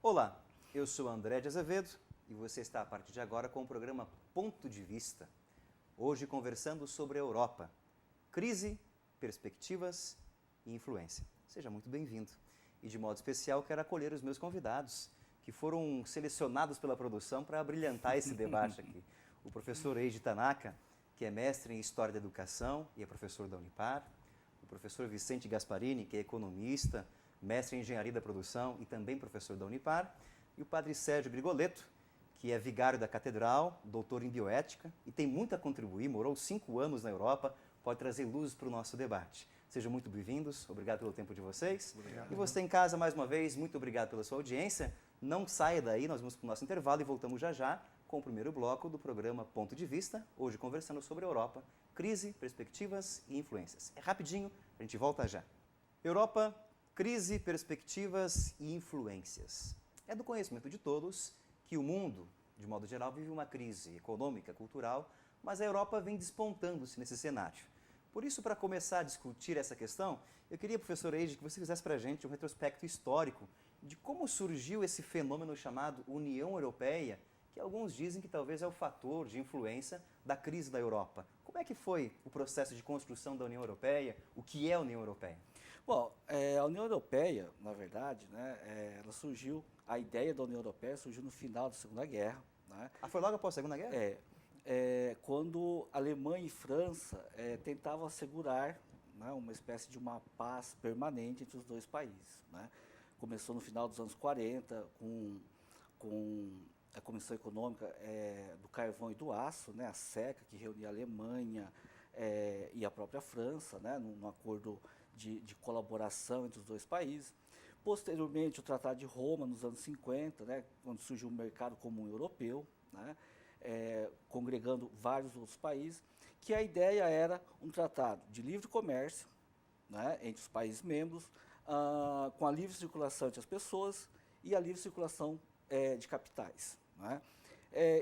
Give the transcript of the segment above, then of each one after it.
Olá, eu sou André de Azevedo e você está a partir de agora com o programa Ponto de Vista. Hoje conversando sobre a Europa, crise, perspectivas e influência. Seja muito bem-vindo. E de modo especial quero acolher os meus convidados, que foram selecionados pela produção para brilhantar esse debate aqui. O professor Eiji Tanaka, que é mestre em História da Educação e é professor da Unipar. O professor Vicente Gasparini, que é economista, mestre em Engenharia da Produção e também professor da Unipar. E o padre Sérgio Grigoletto, que é vigário da Catedral, doutor em Bioética e tem muito a contribuir, morou 5 anos na Europa, pode trazer luzes para o nosso debate. Sejam muito bem-vindos, obrigado pelo tempo de vocês. Obrigado. E você em casa, mais uma vez, muito obrigado pela sua audiência. Não saia daí, nós vamos para o nosso intervalo e voltamos já já com o primeiro bloco do programa Ponto de Vista, hoje conversando sobre a Europa, crise, perspectivas e influências. É rapidinho, a gente volta já. Europa, crise, perspectivas e influências. É do conhecimento de todos que o mundo, de modo geral, vive uma crise econômica, cultural, mas a Europa vem despontando-se nesse cenário. Por isso, para começar a discutir essa questão, eu queria, professor Eiji, que você fizesse para a gente um retrospecto histórico de como surgiu esse fenômeno chamado União Europeia, que alguns dizem que talvez é o fator de influência da crise da Europa. Como é que foi o processo de construção da União Europeia? O que é a União Europeia? Bom, a União Europeia, na verdade, né, ela surgiu, a ideia da União Europeia surgiu no final da Segunda Guerra. Né? Foi logo após a Segunda Guerra? Quando Alemanha e França tentavam assegurar, né, uma espécie de uma paz permanente entre os dois países. Né? Começou no final dos anos 40 com a Comissão Econômica do Carvão e do Aço, né, a CECA, que reunia a Alemanha e a própria França, né, num acordo de colaboração entre os dois países. Posteriormente, o Tratado de Roma, nos anos 50, né, quando surgiu o mercado comum europeu, né, congregando vários outros países, que a ideia era um tratado de livre comércio, né, entre os países membros, com a livre circulação entre as pessoas e a livre circulação de capitais. Né?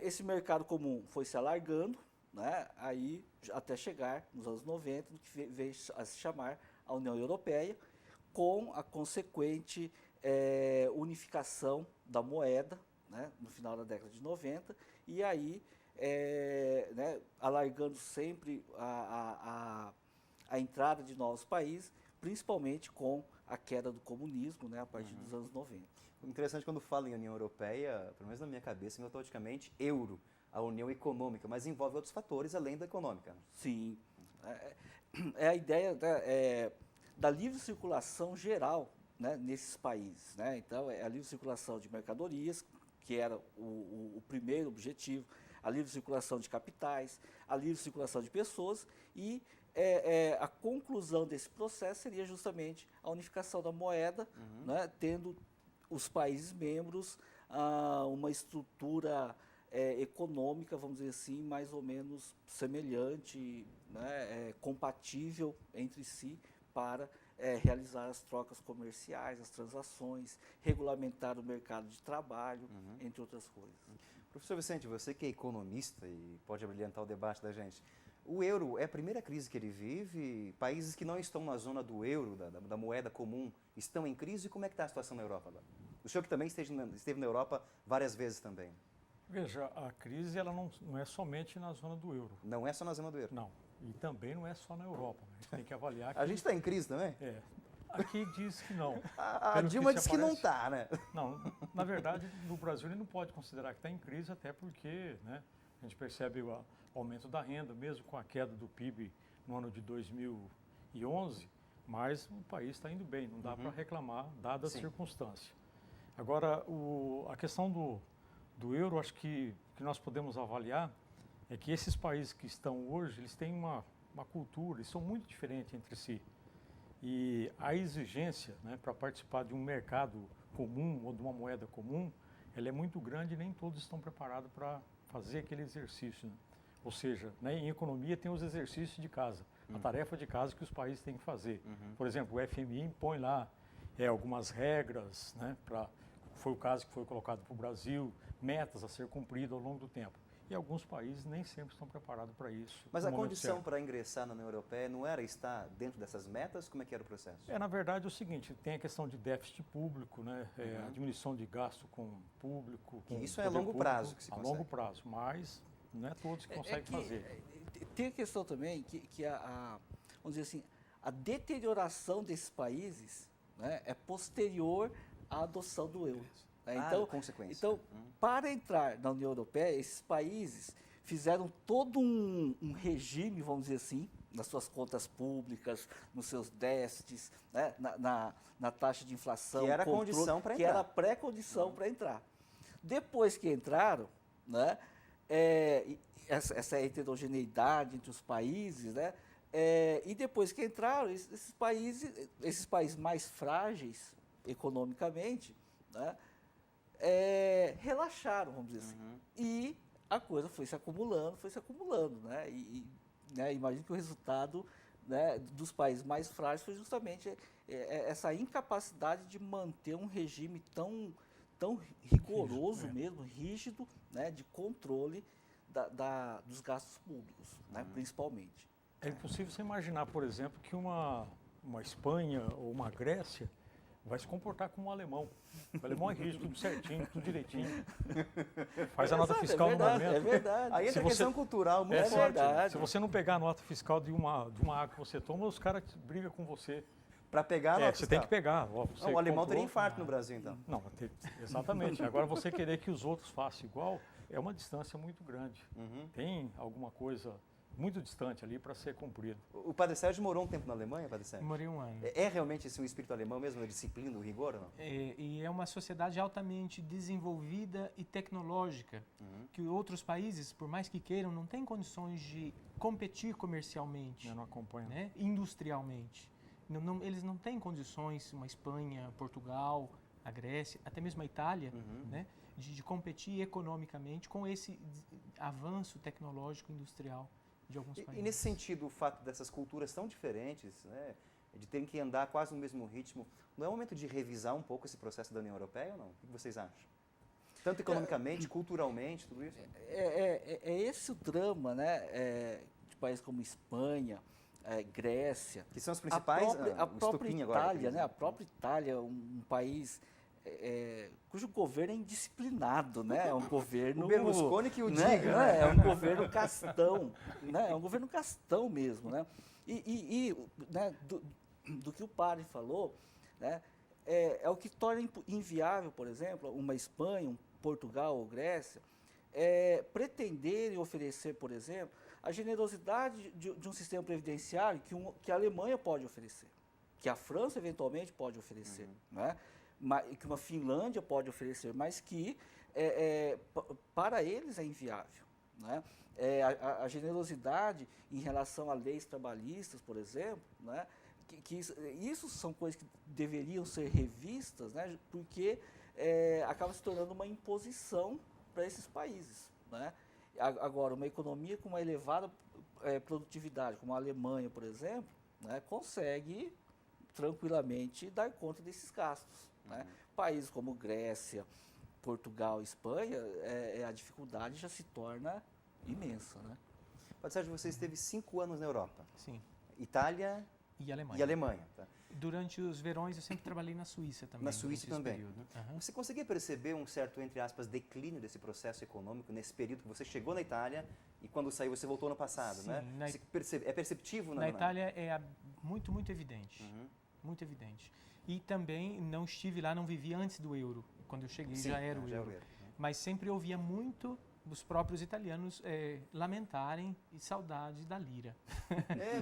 Esse mercado comum foi se alargando, né, aí, até chegar nos anos 90, no que veio a se chamar a União Europeia, com a consequente unificação da moeda, né, no final da década de 90, e aí né, alargando sempre a entrada de novos países, principalmente com a queda do comunismo, né, a partir dos anos 90. Interessante quando falo em União Europeia, pelo menos na minha cabeça, automaticamente euro, a união econômica, mas envolve outros fatores além da econômica. Sim, é a ideia da livre circulação geral, né, nesses países. Né? Então, é a livre circulação de mercadorias, que era o primeiro objetivo, a livre circulação de capitais, a livre circulação de pessoas e a conclusão desse processo seria justamente a unificação da moeda, né, tendo os países membros uma estrutura econômica, vamos dizer assim, mais ou menos semelhante, né, compatível entre si para realizar as trocas comerciais, as transações, regulamentar o mercado de trabalho, entre outras coisas. Professor Vicente, você que é economista e pode abrilhantar o debate da gente, o euro é a primeira crise que ele vive? Países que não estão na zona do euro, da moeda comum, estão em crise? Como é que está a situação na Europa agora? O senhor que também esteve na Europa várias vezes também. Veja, a crise ela não é somente na zona do euro. Não é só na zona do euro? Não. E também não é só na Europa. A gente tem que avaliar que... A gente está em crise também? Aqui diz que não. A Dilma diz que não está, né? Não, na verdade, no Brasil ele não pode considerar que está em crise, até porque, né, a gente percebe o aumento da renda, mesmo com a queda do PIB no ano de 2011, mas o país está indo bem, não dá para reclamar, dada a circunstância. Agora, a questão do euro, acho que nós podemos avaliar é que esses países que estão hoje, eles têm uma cultura, eles são muito diferentes entre si. E a exigência, né, para participar de um mercado comum ou de uma moeda comum, ela é muito grande e nem todos estão preparados para fazer aquele exercício. Né? Ou seja, né, em economia tem os exercícios de casa, a tarefa de casa que os países têm que fazer. Por exemplo, o FMI impõe lá algumas regras, né, foi o caso que foi colocado para o Brasil, metas a ser cumpridas ao longo do tempo. e alguns países nem sempre estão preparados para isso. Mas no a momento condição certo. para ingressar na União Europeia não era estar dentro dessas metas? Como é que era o processo? Na verdade, é o seguinte, tem a questão de déficit público, né? A diminuição de gasto com público. Que com isso é a poder longo público, prazo que se a consegue. longo prazo, mas não é todos que conseguem fazer. Tem a questão também que vamos dizer assim, a deterioração desses países, né, é posterior à adoção do euro. Né? Então, consequência. Então, para entrar na União Europeia, esses países fizeram todo um regime, vamos dizer assim, nas suas contas públicas, nos seus déficits, né, na taxa de inflação. Que era a condição para entrar. Que era a pré-condição para entrar. Depois que entraram, né, essa heterogeneidade entre os países, né, e depois que entraram, esses países mais frágeis economicamente, né, relaxaram, vamos dizer assim. E a coisa foi se acumulando, né? Né, imagino que o resultado, né, dos países mais frágeis foi justamente essa incapacidade de manter um regime tão rigoroso mesmo, rígido, né, de controle dos gastos públicos, né, principalmente. É impossível você imaginar, por exemplo, que uma Espanha ou uma Grécia vai se comportar como um alemão. O alemão é rígido, tudo certinho, tudo direitinho. Faz a nota fiscal no momento. É verdade. Aí entra a questão cultural muito forte. Verdade. Se você não pegar a nota fiscal de uma água que você toma, os caras brigam com você. Para pegar a nota Você fiscal. tem que pegar. Ó, você O alemão comprou, teria infarto no Brasil, então. Não, exatamente. Agora, você querer que os outros façam igual, é uma distância muito grande. Tem alguma coisa muito distante ali para ser cumprido. O Padre Sérgio morou um tempo na Alemanha, Padre Sérgio? Morei um ano. É realmente esse o espírito alemão mesmo, a disciplina, o rigor ou não? E é uma sociedade altamente desenvolvida e tecnológica, que outros países, por mais que queiram, não têm condições de competir comercialmente, Não acompanha. né, industrialmente. Eles não têm condições, uma Espanha, Portugal, a Grécia, até mesmo a Itália, né, de competir economicamente com esse avanço tecnológico industrial de alguns países. E nesse sentido, o fato dessas culturas tão diferentes, né, de terem que andar quase no mesmo ritmo, não é o momento de revisar um pouco esse processo da União Europeia ou não? O que vocês acham? Tanto economicamente, culturalmente, tudo isso? É esse o drama, né, de países como Espanha, Grécia. Que são os principais, a própria estupim agora da Itália, crise. né, a própria Itália, um país cujo governo é indisciplinado, né? É um governo... O Berlusconi que o né, diga, né? É um governo castão, né? É um governo castão mesmo, né? Né, do que o padre falou, né, é o que torna inviável, por exemplo, uma Espanha, um Portugal ou Grécia, pretenderem oferecer, por exemplo, a generosidade de um sistema previdenciário que a Alemanha pode oferecer, que a França eventualmente pode oferecer, né? Que uma Finlândia pode oferecer, mas que para eles é inviável, né? A generosidade em relação a leis trabalhistas, por exemplo, né? Que isso são coisas que deveriam ser revistas, né? Porque acaba se tornando uma imposição para esses países, né? Agora, uma economia com uma elevada produtividade, como a Alemanha, por exemplo, né, consegue tranquilamente dar conta desses gastos, né? Países como Grécia, Portugal, Espanha, a dificuldade já se torna imensa, né? Padre Sérgio, você esteve 5 anos na Europa. Sim. Itália E Alemanha. e Alemanha. Tá? Durante os verões eu sempre trabalhei na Suíça também. Na Suíça durante esse também. período. Aham. Você conseguia perceber um certo, entre aspas, declínio desse processo econômico nesse período que você chegou na Itália e quando saiu você voltou no passado, Sim, né? É perceptivo? Na Itália muito, muito evidente. Muito evidente. E também não estive lá, não vivi antes do euro. Quando eu cheguei Sim, já era o euro. Mas sempre ouvia muito os próprios italianos lamentarem e saudade da lira.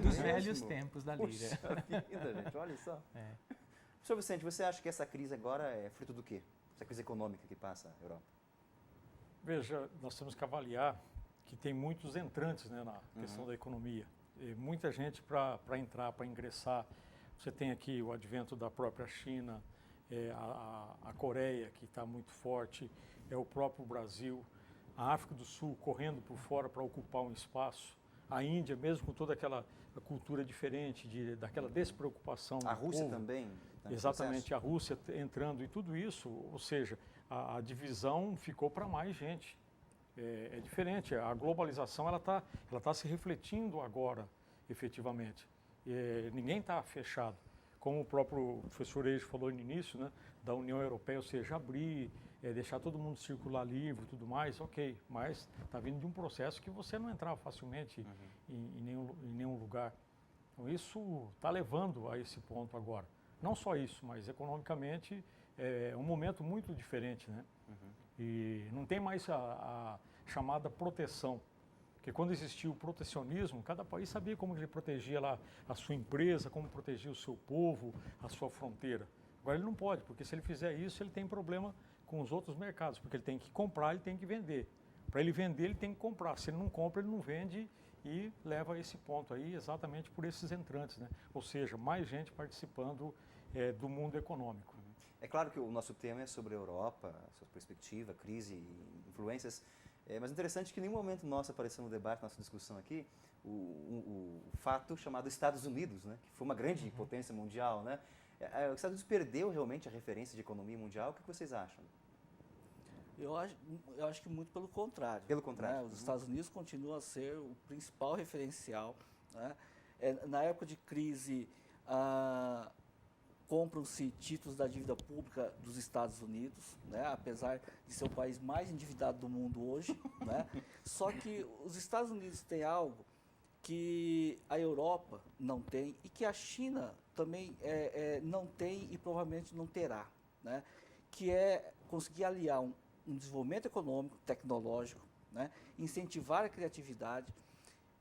Dos velhos tempos da lira. Puxa vida, gente, olha só. Professor Vicente, você acha que essa crise agora é fruto do quê? Essa crise econômica que passa a Europa? Veja, nós temos que avaliar que tem muitos entrantes, né, na questão da economia. E muita gente para entrar, para ingressar. Você tem aqui o advento da própria China, a Coreia, que está muito forte, o próprio Brasil, a África do Sul correndo por fora para ocupar um espaço, a Índia, mesmo com toda aquela cultura diferente, daquela despreocupação do A Rússia povo. também? Tá no Exatamente, processo? a Rússia entrando e tudo isso, ou seja, a divisão ficou para mais gente. é diferente. A globalização ela tá se refletindo agora, efetivamente. Ninguém está fechado. Como o próprio professor Eixo falou no início, né, da União Europeia, ou seja, abrir, deixar todo mundo circular livre e tudo mais, ok, mas está vindo de um processo que você não entrava facilmente em nenhum lugar. Então isso está levando a esse ponto agora. Não só isso, mas economicamente é um momento muito diferente, né? E não tem mais a chamada proteção. Porque quando existia o protecionismo, cada país sabia como ele protegia lá a sua empresa, como protegia o seu povo, a sua fronteira. Agora ele não pode, porque se ele fizer isso, ele tem problema com os outros mercados, porque ele tem que comprar, ele tem que vender. Para ele vender, ele tem que comprar. Se ele não compra, ele não vende e leva a esse ponto aí exatamente por esses entrantes, né? Ou seja, mais gente participando do mundo econômico. É claro que o nosso tema é sobre a Europa, sua perspectiva, crise e influências. Mas interessante que em nenhum momento nosso apareceu no debate, nossa discussão aqui, o fato chamado Estados Unidos, né, que foi uma grande potência mundial. Né? Os Estados Unidos perdeu realmente a referência de economia mundial. O que vocês acham? Eu acho que muito pelo contrário. Pelo contrário. Né? Os Estados Unidos continuam a ser o principal referencial. Né? Na época de crise, compram-se títulos da dívida pública dos Estados Unidos, né? Apesar de ser o país mais endividado do mundo hoje. Né? Só que os Estados Unidos têm algo que a Europa não tem e que a China também não tem e provavelmente não terá, né? Que é conseguir aliar um desenvolvimento econômico, tecnológico, né? Incentivar a criatividade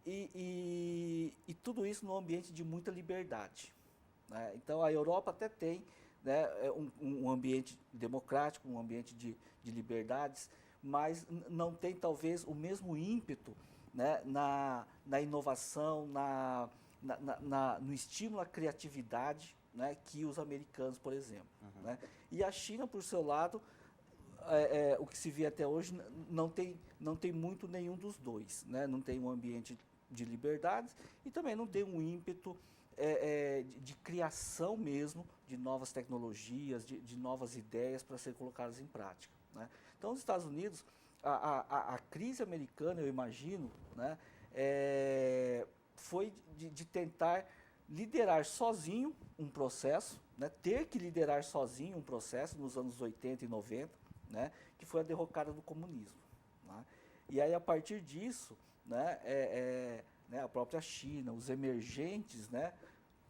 e tudo isso num ambiente de muita liberdade. Né? Então, a Europa até tem, né, um ambiente democrático, um ambiente de liberdades, mas não tem, talvez, o mesmo ímpeto, né, na inovação, no estímulo à criatividade, né, que os americanos, por exemplo. Né? E a China, por seu lado, o que se vê até hoje, não tem muito nenhum dos dois. Né? Não tem um ambiente de liberdades e também não tem um ímpeto de criação mesmo de novas tecnologias, de novas ideias para serem colocadas em prática. Né? Então, os Estados Unidos, a crise americana, eu imagino, né, foi de tentar liderar sozinho um processo, né, ter que liderar sozinho um processo nos anos 80 e 90, né, que foi a derrocada do comunismo. Né? E aí, a partir disso, né, a própria China, os emergentes, né,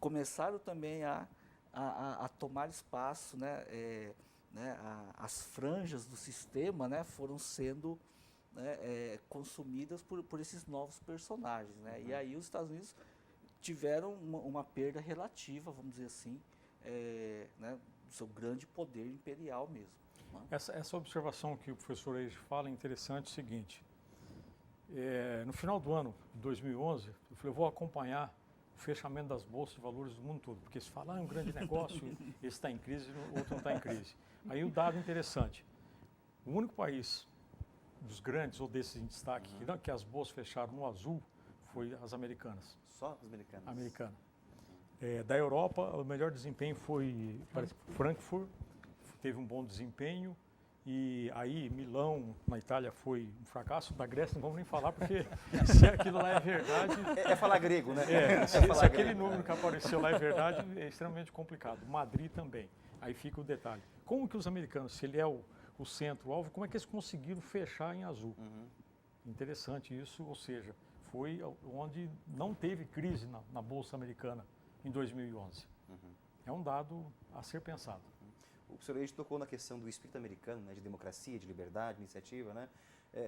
começaram também a tomar espaço, né, as franjas do sistema, né, foram sendo, né, consumidas por esses novos personagens. Né, e aí os Estados Unidos tiveram uma perda relativa, vamos dizer assim, né, do seu grande poder imperial mesmo. Né? Essa observação que o professor Eixo fala é interessante, é o seguinte. No final do ano de 2011, eu falei, eu vou acompanhar o fechamento das bolsas de valores do mundo todo, porque se falar é um grande negócio, esse está em crise, o outro não está em crise. Aí o dado interessante, o único país dos grandes ou desses em destaque que as bolsas fecharam no azul foi as americanas. Só as americanas? Americana. Da Europa, o melhor desempenho foi Frankfurt, teve um bom desempenho. E aí, Milão, na Itália, foi um fracasso. Da Grécia, não vamos nem falar, porque se aquilo lá é verdade... É falar grego, né? Se aquele número que apareceu lá é verdade, é extremamente complicado. Madrid também. Aí fica o detalhe. Como que os americanos, se ele é o centro, o alvo, como é que eles conseguiram fechar em azul? Interessante isso, ou seja, foi onde não teve crise na Bolsa Americana em 2011. É um dado a ser pensado. O professor Eixo tocou na questão do espírito americano, né, de democracia, de liberdade, iniciativa, né?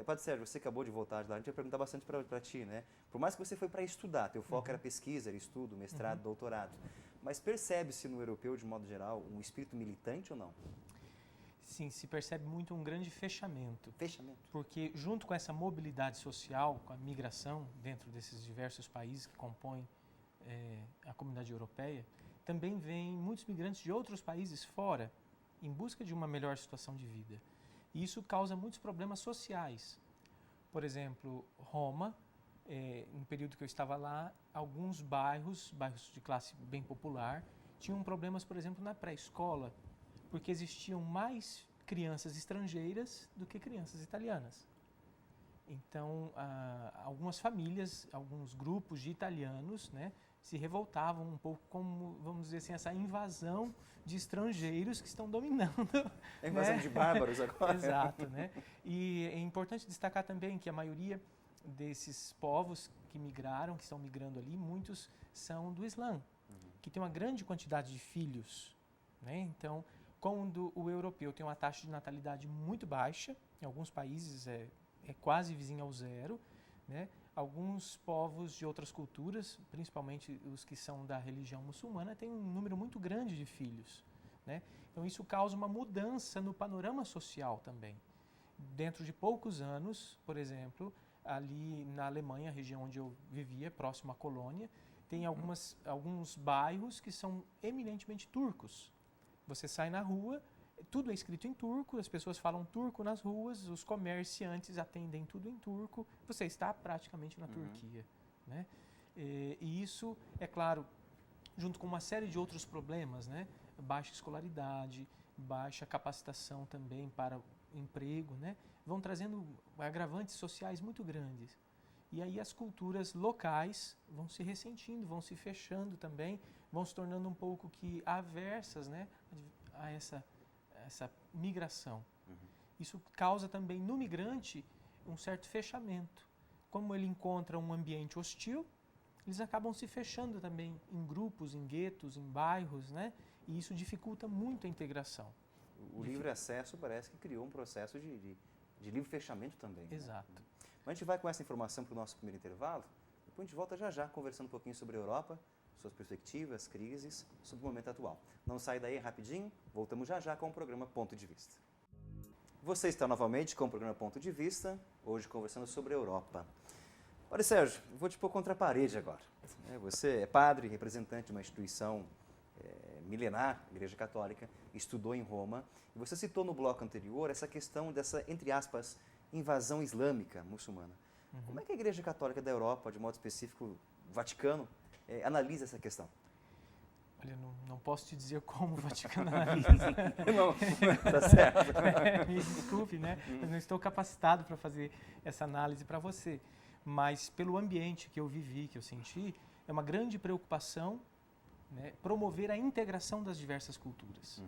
Padre Sérgio, você acabou de voltar de lá, a gente vai perguntar bastante para ti, né? Por mais que você foi para estudar, teu foco era pesquisa, era estudo, mestrado, doutorado, mas percebe-se no europeu, de modo geral, um espírito militante ou não? Sim, se percebe muito um grande fechamento. Fechamento. Porque junto com essa mobilidade social, com a migração dentro desses diversos países que compõem a comunidade europeia, também vêm muitos migrantes de outros países fora, em busca de uma melhor situação de vida. E isso causa muitos problemas sociais. Por exemplo, Roma, no período que eu estava lá, alguns bairros de classe bem popular, tinham problemas, por exemplo, na pré-escola, porque existiam mais crianças estrangeiras do que crianças italianas. Então, algumas famílias, alguns grupos de italianos, né, se revoltavam um pouco como, vamos dizer assim, essa invasão de estrangeiros que estão dominando. É invasão, né, de bárbaros agora. Exato, né? E é importante destacar também que a maioria desses povos que migraram, que estão migrando ali, muitos são do Islã, que tem uma grande quantidade de filhos, né? Então, quando o europeu tem uma taxa de natalidade muito baixa, em alguns países é quase vizinho ao zero, né? Alguns povos de outras culturas, principalmente os que são da religião muçulmana, têm um número muito grande de filhos, né? Então isso causa uma mudança no panorama social também. Dentro de poucos anos, por exemplo, ali na Alemanha, a região onde eu vivia, próximo à Colônia, tem alguns bairros que são eminentemente turcos. Você sai na rua, tudo é escrito em turco, as pessoas falam turco nas ruas, os comerciantes atendem tudo em turco, você está praticamente na Turquia, né? E isso, é claro, junto com uma série de outros problemas, né? Baixa escolaridade, baixa capacitação também para emprego, né? Vão trazendo agravantes sociais muito grandes. E aí as culturas locais vão se ressentindo, vão se fechando também, vão se tornando um pouco que aversas, né, a essa migração. Isso causa também no migrante um certo fechamento. Como ele encontra um ambiente hostil, eles acabam se fechando também em grupos, em guetos, em bairros, né? E isso dificulta muito a integração. O livre acesso parece que criou um processo de livre fechamento também. Exato. Né? Mas a gente vai com essa informação para o nosso primeiro intervalo, depois a gente volta já conversando um pouquinho sobre a Europa, suas perspectivas, crises, sobre o momento atual. Não sai daí rapidinho, voltamos já com o programa Ponto de Vista. Você está novamente com o programa Ponto de Vista, hoje conversando sobre a Europa. Olha, Sérgio, eu vou te pôr contra a parede agora. Você é padre, representante de uma instituição milenar, Igreja Católica, estudou em Roma, e você citou no bloco anterior essa questão dessa, entre aspas, invasão islâmica muçulmana. Como é que a Igreja Católica da Europa, de modo específico o Vaticano, analisa essa questão? Olha, não posso te dizer como o Vaticano analisa. Não, tá certo. Me desculpe, né? Eu não estou capacitado para fazer essa análise para você. Mas pelo ambiente que eu vivi, que eu senti, é uma grande preocupação, né, promover a integração das diversas culturas.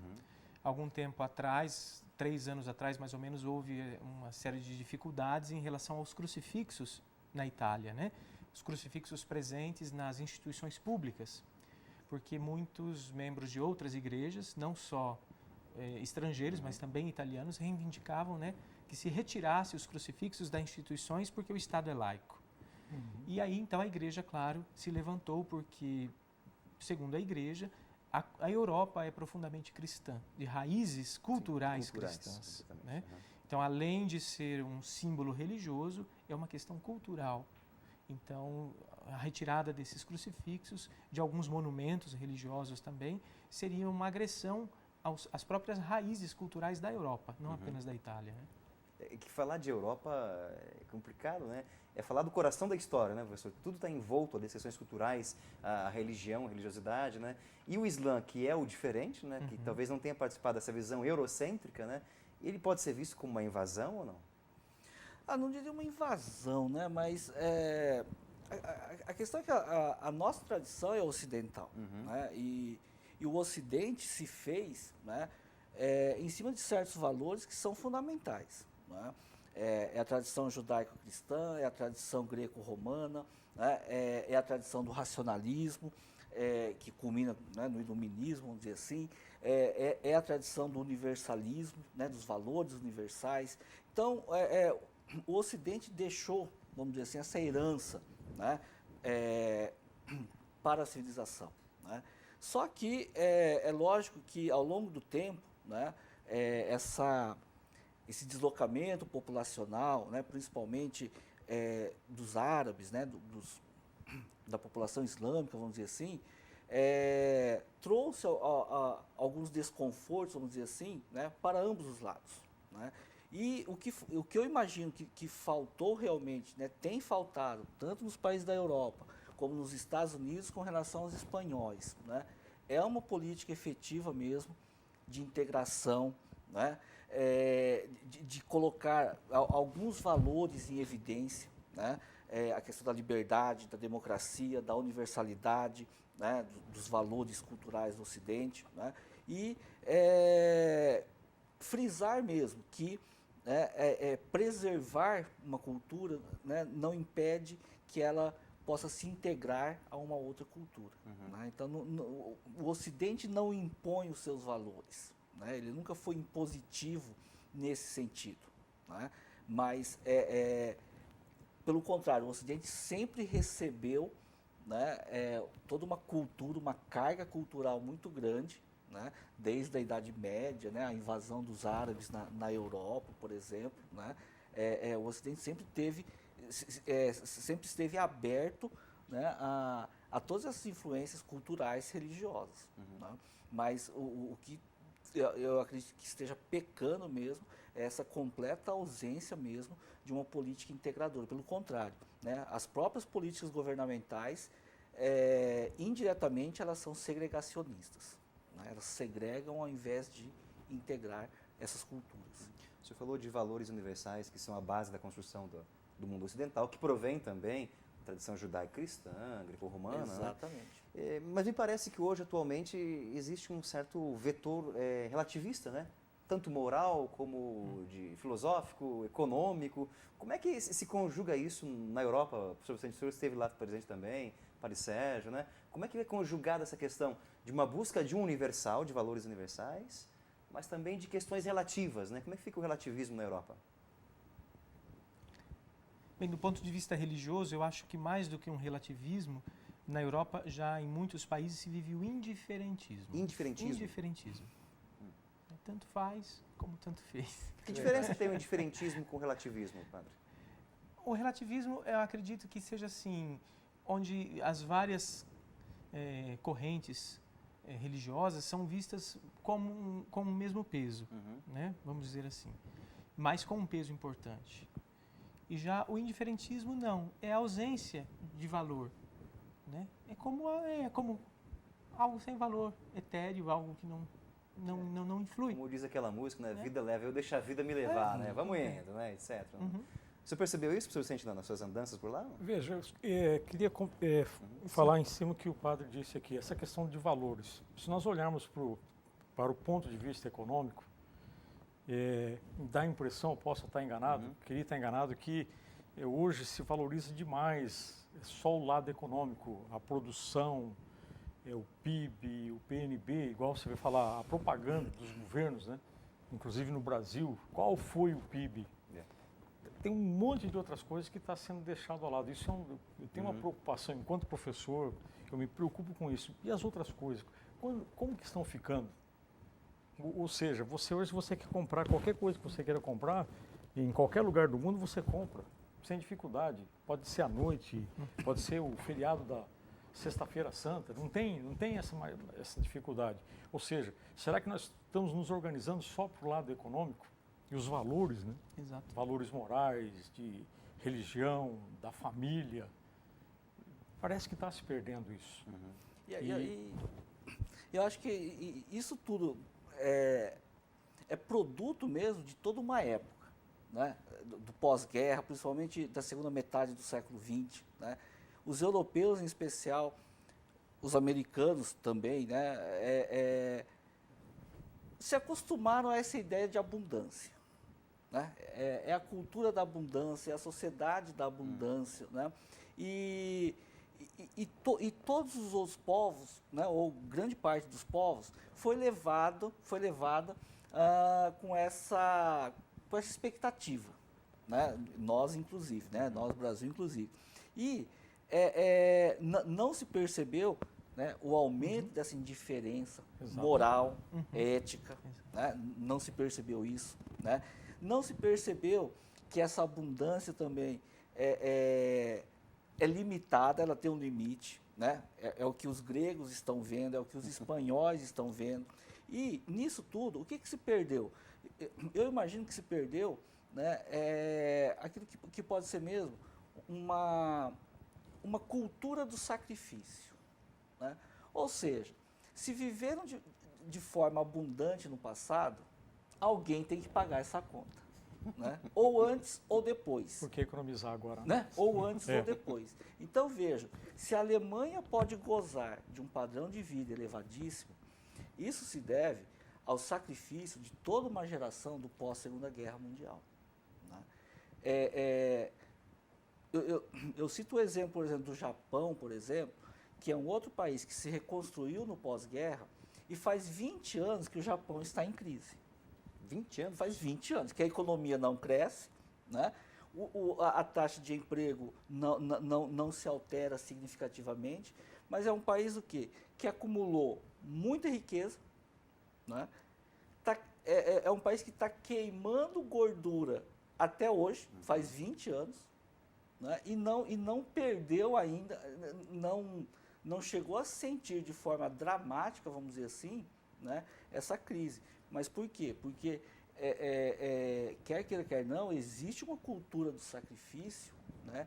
Algum tempo atrás, 3 anos atrás mais ou menos, houve uma série de dificuldades em relação aos crucifixos na Itália, né? Os crucifixos presentes nas instituições públicas, porque muitos membros de outras igrejas, não só estrangeiros, mas também italianos, reivindicavam, né, que se retirasse os crucifixos das instituições porque o Estado é laico. E aí, então, a igreja, claro, se levantou porque, segundo a igreja, a Europa é profundamente cristã, de raízes culturais cristãs, né? Então, além de ser um símbolo religioso, é uma questão cultural. Então, a retirada desses crucifixos, de alguns monumentos religiosos também, seria uma agressão às próprias raízes culturais da Europa, não apenas da Itália, né? Que falar de Europa é complicado, né? É falar do coração da história, né, professor? Tudo está envolto ali, as questões culturais, a religião, a religiosidade, né? E o Islã, que é o diferente, né? Que talvez não tenha participado dessa visão eurocêntrica, né? Ele pode ser visto como uma invasão ou não? Não diria uma invasão, né? Mas a questão é que a nossa tradição é ocidental, né? E o Ocidente se fez, né, em cima de certos valores que são fundamentais, né? É a tradição judaico-cristã, é a tradição greco-romana, né? É a tradição do racionalismo, que culmina, né, no iluminismo, vamos dizer assim, é a tradição do universalismo, né, dos valores universais. Então, o Ocidente deixou, vamos dizer assim, essa herança, né, para a civilização, né? Só que é lógico que, ao longo do tempo, né, esse deslocamento populacional, né, principalmente dos árabes, né, da população islâmica, vamos dizer assim, trouxe alguns desconfortos, vamos dizer assim, né, para ambos os lados, né? E o que eu imagino que faltou realmente, né, tem faltado, tanto nos países da Europa, como nos Estados Unidos, com relação aos espanhóis, né, é uma política efetiva mesmo de integração, né? De colocar alguns valores em evidência, né? A questão da liberdade, da democracia, da universalidade, né? Dos valores culturais do Ocidente, né? E frisar mesmo que preservar uma cultura, né, não impede que ela possa se integrar a uma outra cultura. Né? Então, o Ocidente não impõe os seus valores, né? Ele nunca foi impositivo nesse sentido, né? Mas, pelo contrário, o Ocidente sempre recebeu, né, toda uma cultura, uma carga cultural muito grande, né, desde a Idade Média, né, a invasão dos árabes na Europa, por exemplo, né, o Ocidente sempre esteve aberto, né, a todas essas influências culturais religiosas. Né? Mas o que eu acredito que esteja pecando mesmo é essa completa ausência mesmo de uma política integradora. Pelo contrário, né, as próprias políticas governamentais, indiretamente, elas são segregacionistas. Elas segregam ao invés de integrar essas culturas. O senhor falou de valores universais que são a base da construção do mundo ocidental, que provém também da tradição judaico-cristã, greco-romana. Exatamente. Né? Mas me parece que hoje, atualmente, existe um certo vetor relativista, né? Tanto moral como de filosófico, econômico. Como é que se conjuga isso na Europa? O professor esteve lá presente também, Paris Sérgio, né? Como é que é conjugada essa questão de uma busca de um universal, de valores universais, mas também de questões relativas, né? Como é que fica o relativismo na Europa? Bem, do ponto de vista religioso, eu acho que mais do que um relativismo, na Europa já em muitos países se vive o indiferentismo. Indiferentismo? Indiferentismo. Tanto faz como tanto fez. Que diferença tem o indiferentismo com o relativismo, padre? O relativismo, eu acredito que seja assim, onde as várias correntes religiosas são vistas como o mesmo peso, né? Vamos dizer assim, mas com um peso importante. E já o indiferentismo não, é a ausência de valor, né? É como algo sem valor, etéreo, algo que não influi. Como diz aquela música, né? Vida leva, eu deixo a vida me levar, né? Vamos indo, né? Etc. Você percebeu isso, professor Vicente, nas suas andanças por lá? Veja, eu queria falar em cima do que o padre disse aqui, essa questão de valores. Se nós olharmos para o ponto de vista econômico, dá a impressão, eu posso estar enganado, queria estar enganado, que hoje se valoriza demais só o lado econômico, a produção, o PIB, o PNB, igual você vai falar, a propaganda dos governos, né? Inclusive no Brasil, qual foi o PIB? Tem um monte de outras coisas que está sendo deixado ao lado. Isso eu tenho uma preocupação, enquanto professor, eu me preocupo com isso. E as outras coisas, como que estão ficando? Ou seja, hoje você quer comprar qualquer coisa que você queira comprar, em qualquer lugar do mundo você compra, sem dificuldade. Pode ser à noite, pode ser o feriado da Sexta-feira Santa, não tem essa dificuldade. Ou seja, será que nós estamos nos organizando só para o lado econômico? E os valores, né? Exato. Valores morais, de religião, da família. Parece que está se perdendo isso. E eu acho que isso tudo é produto mesmo de toda uma época, né? Do pós-guerra, principalmente da segunda metade do século XX. Né? Os europeus, em especial, os americanos também, né? Se acostumaram a essa ideia de abundância. Né? É a cultura da abundância, é a sociedade da abundância. Né? E todos os outros povos, né, ou grande parte dos povos, foi levada com essa expectativa. Né? Nós, inclusive, né? Nós, Brasil, inclusive. E não se percebeu, né, o aumento dessa indiferença moral, ética. Né? Não se percebeu isso. Né? Não se percebeu que essa abundância também é limitada, ela tem um limite, né? É o que os gregos estão vendo, é o que os espanhóis estão vendo. E nisso tudo, o que se perdeu? Eu imagino que se perdeu, né, aquilo que pode ser mesmo uma cultura do sacrifício. Né? Ou seja, se viveram de forma abundante no passado, alguém tem que pagar essa conta. Né? Ou antes ou depois. Por que economizar agora? Né? Ou antes ou depois. Então, veja, se a Alemanha pode gozar de um padrão de vida elevadíssimo, isso se deve ao sacrifício de toda uma geração do pós-Segunda Guerra Mundial. Né? Eu cito o exemplo, por exemplo, do Japão, por exemplo, que é um outro país que se reconstruiu no pós-guerra e faz 20 anos que o Japão está em crise. 20 anos? Faz 20 anos que a economia não cresce, né? A taxa de emprego não se altera significativamente, mas é um país o quê? Que acumulou muita riqueza, né? É um país que está queimando gordura até hoje, faz 20 anos, né? E não perdeu ainda, não chegou a sentir de forma dramática, vamos dizer assim, né, essa crise. Mas por quê? Porque, quer queira, quer não, existe uma cultura do sacrifício, né,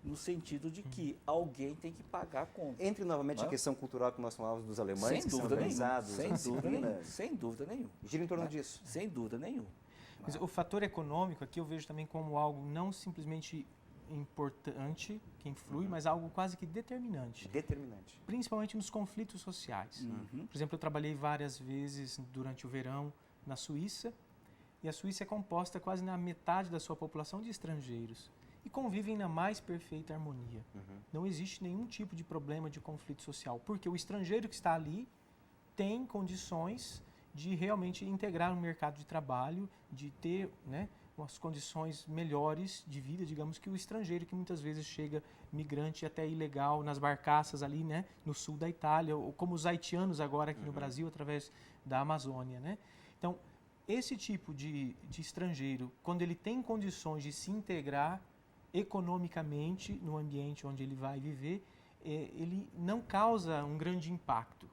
no sentido de que alguém tem que pagar a conta. Entre novamente Não? a questão cultural que nós falávamos dos alemães, Sem que são dúvida organizados, nenhuma, disciplina, sem dúvida nenhuma. gira em torno Né? disso. Sem dúvida nenhuma. Mas o fator econômico aqui eu vejo também como algo não simplesmente importante, que influi, mas algo quase que determinante. Determinante. Principalmente nos conflitos sociais. Por exemplo, eu trabalhei várias vezes durante o verão na Suíça, e a Suíça é composta quase na metade da sua população de estrangeiros, e convivem na mais perfeita harmonia. Não existe nenhum tipo de problema de conflito social, porque o estrangeiro que está ali tem condições de realmente integrar no mercado de trabalho, de ter, né, umas condições melhores de vida, digamos, que o estrangeiro que muitas vezes chega migrante até ilegal nas barcaças ali, né, no sul da Itália, ou como os haitianos agora aqui no Brasil através da Amazônia, né? Então, esse tipo de estrangeiro, quando ele tem condições de se integrar economicamente no ambiente onde ele vai viver, ele não causa um grande impacto.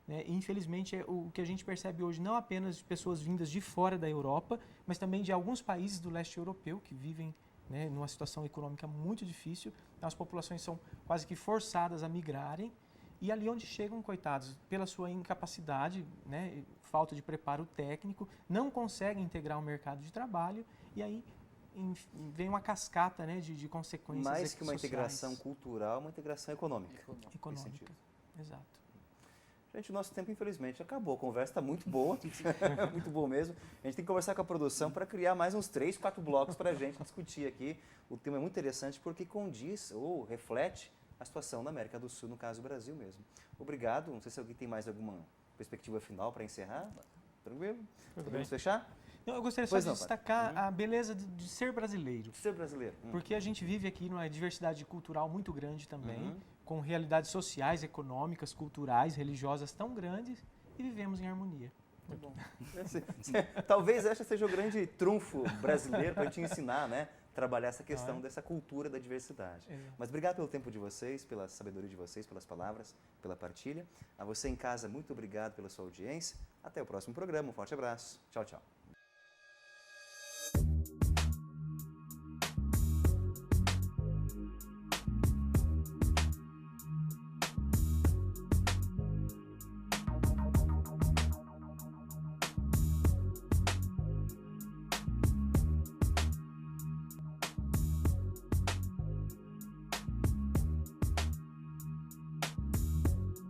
Né? Infelizmente, é o que a gente percebe hoje, não apenas de pessoas vindas de fora da Europa, mas também de alguns países do leste europeu que vivem, né, numa situação econômica muito difícil. As populações são quase que forçadas a migrarem, e ali onde chegam, coitados, pela sua incapacidade, né, falta de preparo técnico, não conseguem integrar o mercado de trabalho, e aí vem uma cascata, né, de consequências Mais que uma sociais. integração cultural, uma integração econômica. Econômica, exato. Gente, o nosso tempo, infelizmente, acabou. A conversa está muito boa, muito boa mesmo. A gente tem que conversar com a produção para criar mais uns 3, 4 blocos para a gente discutir aqui. O tema é muito interessante porque condiz ou reflete a situação na América do Sul, no caso do Brasil mesmo. Obrigado. Não sei se alguém tem mais alguma perspectiva final para encerrar. Tranquilo? Podemos fechar? Não, eu gostaria só de destacar a beleza de ser brasileiro. De ser brasileiro. Porque a gente vive aqui numa diversidade cultural muito grande também, com realidades sociais, econômicas, culturais, religiosas tão grandes, e vivemos em harmonia. Muito bom. Talvez este seja o grande trunfo brasileiro para a gente ensinar, né? Trabalhar essa questão dessa cultura da diversidade. Mas obrigado pelo tempo de vocês, pela sabedoria de vocês, pelas palavras, pela partilha. A você em casa, muito obrigado pela sua audiência. Até o próximo programa. Um forte abraço. Tchau, tchau.